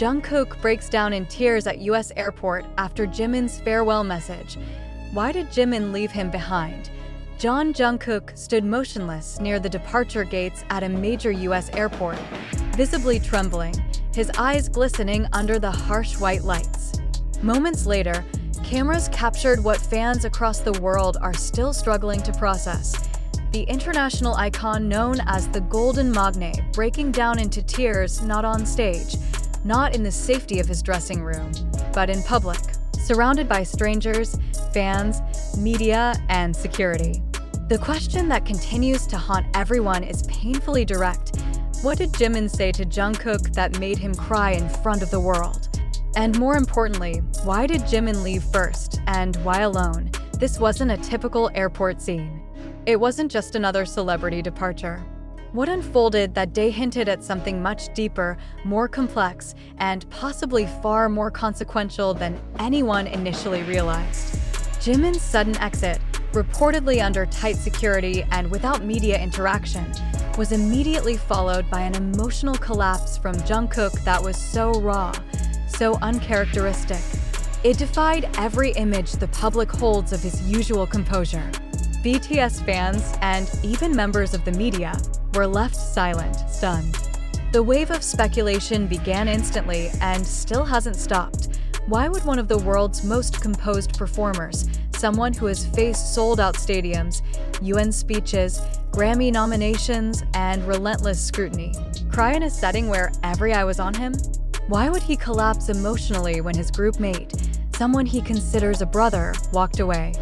Jungkook breaks down in tears at US airport after Jimin's farewell message. Why did Jimin leave him behind? Jungkook stood motionless near the departure gates at a major US airport, visibly trembling, his eyes glistening under the harsh white lights. Moments later, cameras captured what fans across the world are still struggling to process. The international icon known as the Golden Magne breaking down into tears not on stage, not in the safety of his dressing room, but in public, surrounded by strangers, fans, media, and security. The question that continues to haunt everyone is painfully direct. What did Jimin say to Jungkook that made him cry in front of the world? And more importantly, why did Jimin leave first, and why alone? This wasn't a typical airport scene. It wasn't just another celebrity departure. What unfolded that day hinted at something much deeper, more complex, and possibly far more consequential than anyone initially realized. Jimin's sudden exit, reportedly under tight security and without media interaction, was immediately followed by an emotional collapse from Jungkook that was so raw, so uncharacteristic. It defied every image the public holds of his usual composure. BTS fans, and even members of the media, were left silent, stunned. The wave of speculation began instantly and still hasn't stopped. Why would one of the world's most composed performers, someone who has faced sold-out stadiums, UN speeches, Grammy nominations, and relentless scrutiny, cry in a setting where every eye was on him? Why would he collapse emotionally when his group mate, someone he considers a brother, walked away?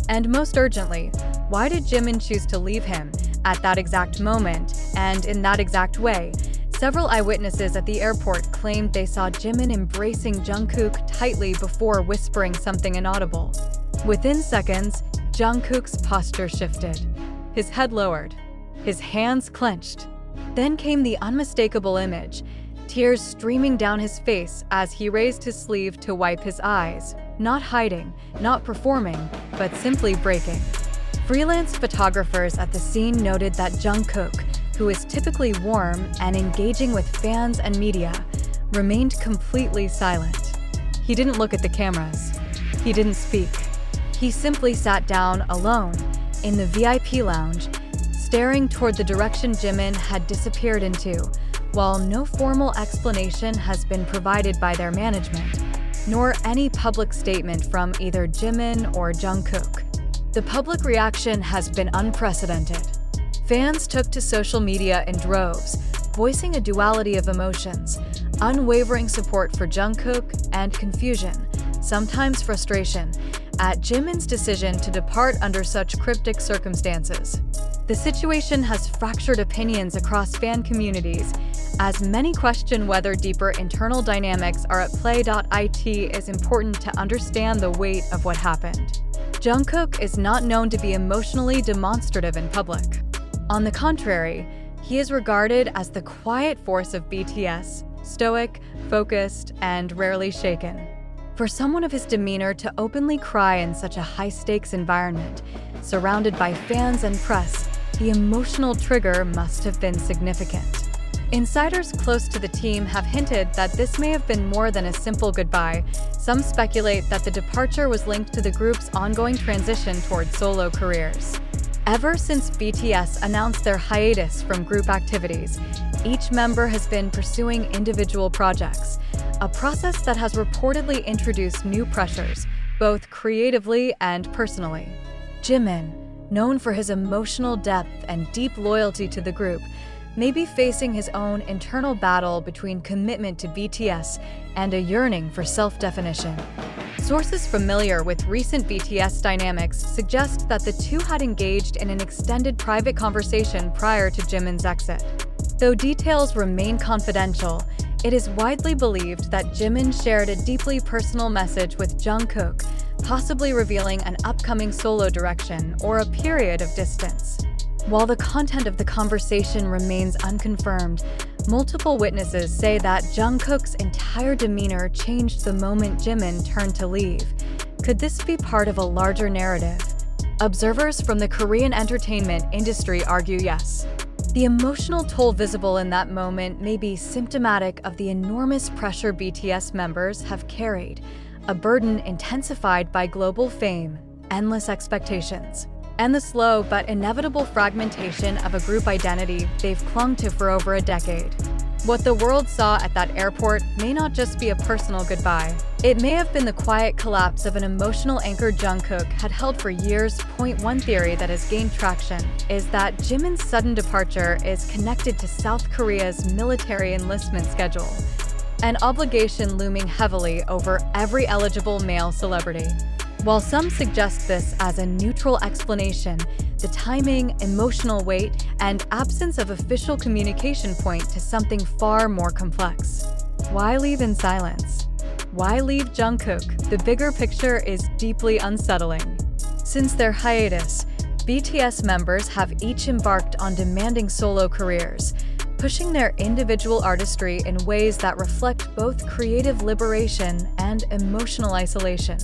And most urgently, why did Jimin choose to leave him at that exact moment and in that exact way? Several eyewitnesses at the airport claimed they saw Jimin embracing Jungkook tightly before whispering something inaudible. Within seconds, Jungkook's posture shifted. His head lowered, his hands clenched. Then came the unmistakable image, tears streaming down his face as he raised his sleeve to wipe his eyes, not hiding, not performing, but simply breaking. Freelance photographers at the scene noted that Jungkook, who is typically warm and engaging with fans and media, remained completely silent. He didn't look at the cameras. He didn't speak. He simply sat down alone in the VIP lounge, staring toward the direction Jimin had disappeared into, while no formal explanation has been provided by their management, nor any public statement from either Jimin or Jungkook. The public reaction has been unprecedented. Fans took to social media in droves, voicing a duality of emotions, unwavering support for Jungkook and confusion, sometimes frustration, at Jimin's decision to depart under such cryptic circumstances. The situation has fractured opinions across fan communities, as many question whether deeper internal dynamics are at play. It is important to understand the weight of what happened. Jungkook is not known to be emotionally demonstrative in public. On the contrary, he is regarded as the quiet force of BTS, stoic, focused, and rarely shaken. For someone of his demeanor to openly cry in such a high-stakes environment, surrounded by fans and press, the emotional trigger must have been significant. Insiders close to the team have hinted that this may have been more than a simple goodbye. Some speculate that the departure was linked to the group's ongoing transition toward solo careers. Ever since BTS announced their hiatus from group activities, each member has been pursuing individual projects, a process that has reportedly introduced new pressures, both creatively and personally. Jimin, known for his emotional depth and deep loyalty to the group, may be facing his own internal battle between commitment to BTS and a yearning for self-definition. Sources familiar with recent BTS dynamics suggest that the two had engaged in an extended private conversation prior to Jimin's exit. Though details remain confidential, it is widely believed that Jimin shared a deeply personal message with Jungkook, possibly revealing an upcoming solo direction or a period of distance. While the content of the conversation remains unconfirmed, multiple witnesses say that Jungkook's entire demeanor changed the moment Jimin turned to leave. Could this be part of a larger narrative? Observers from the Korean entertainment industry argue yes. The emotional toll visible in that moment may be symptomatic of the enormous pressure BTS members have carried, a burden intensified by global fame, endless expectations, and the slow but inevitable fragmentation of a group identity they've clung to for over a decade. What the world saw at that airport may not just be a personal goodbye. It may have been the quiet collapse of an emotional anchor Jungkook had held for years. One theory that has gained traction is that Jimin's sudden departure is connected to South Korea's military enlistment schedule, an obligation looming heavily over every eligible male celebrity. While some suggest this as a neutral explanation, the timing, emotional weight, and absence of official communication point to something far more complex. Why leave in silence? Why leave Jungkook? The bigger picture is deeply unsettling. Since their hiatus, BTS members have each embarked on demanding solo careers, pushing their individual artistry in ways that reflect both creative liberation and emotional isolation.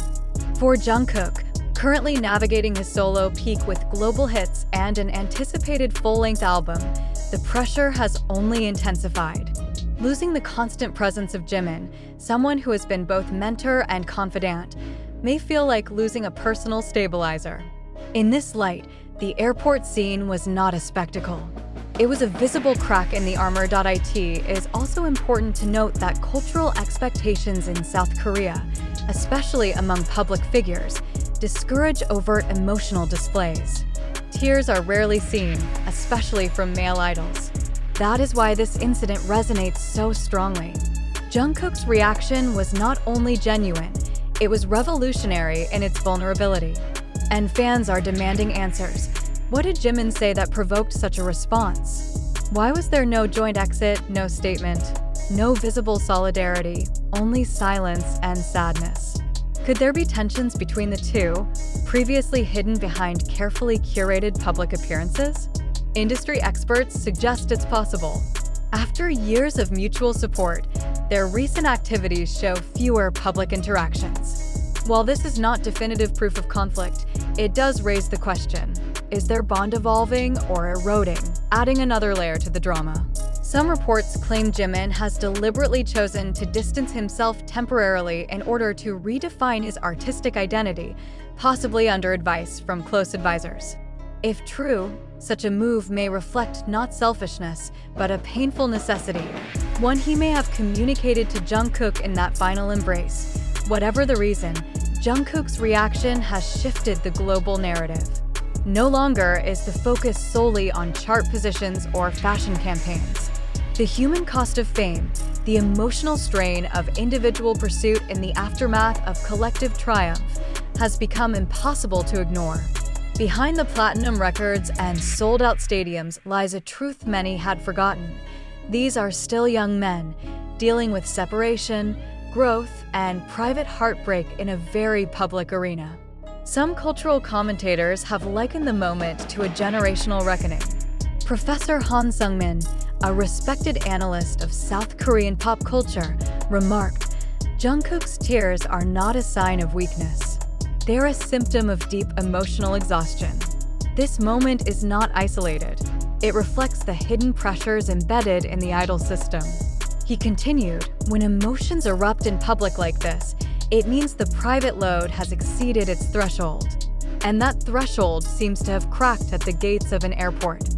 For Jungkook, currently navigating his solo peak with global hits and an anticipated full-length album, the pressure has only intensified. Losing the constant presence of Jimin, someone who has been both mentor and confidant, may feel like losing a personal stabilizer. In this light, the airport scene was not a spectacle. It was a visible crack in the armor. It is also important to note that cultural expectations in South Korea, especially among public figures, discourage overt emotional displays. Tears are rarely seen, especially from male idols. That is why this incident resonates so strongly. Jungkook's reaction was not only genuine, it was revolutionary in its vulnerability. And fans are demanding answers. What did Jimin say that provoked such a response? Why was there no joint exit, no statement, no visible solidarity, only silence and sadness? Could there be tensions between the two, previously hidden behind carefully curated public appearances? Industry experts suggest it's possible. After years of mutual support, their recent activities show fewer public interactions. While this is not definitive proof of conflict, it does raise the question: is their bond evolving or eroding, adding another layer to the drama? Some reports claim Jimin has deliberately chosen to distance himself temporarily in order to redefine his artistic identity, possibly under advice from close advisors. If true, such a move may reflect not selfishness, but a painful necessity, one he may have communicated to Jungkook in that final embrace. Whatever the reason, Jungkook's reaction has shifted the global narrative. No longer is the focus solely on chart positions or fashion campaigns. The human cost of fame, the emotional strain of individual pursuit in the aftermath of collective triumph, has become impossible to ignore. Behind the platinum records and sold-out stadiums lies a truth many had forgotten. These are still young men, dealing with separation, growth, and private heartbreak in a very public arena. Some cultural commentators have likened the moment to a generational reckoning. Professor Han Sung-min, a respected analyst of South Korean pop culture, remarked, "Jungkook's tears are not a sign of weakness. They're a symptom of deep emotional exhaustion." This moment is not isolated. It reflects the hidden pressures embedded in the idol system. He continued, "When emotions erupt in public like this, it means the private load has exceeded its threshold. And that threshold seems to have cracked at the gates of an airport."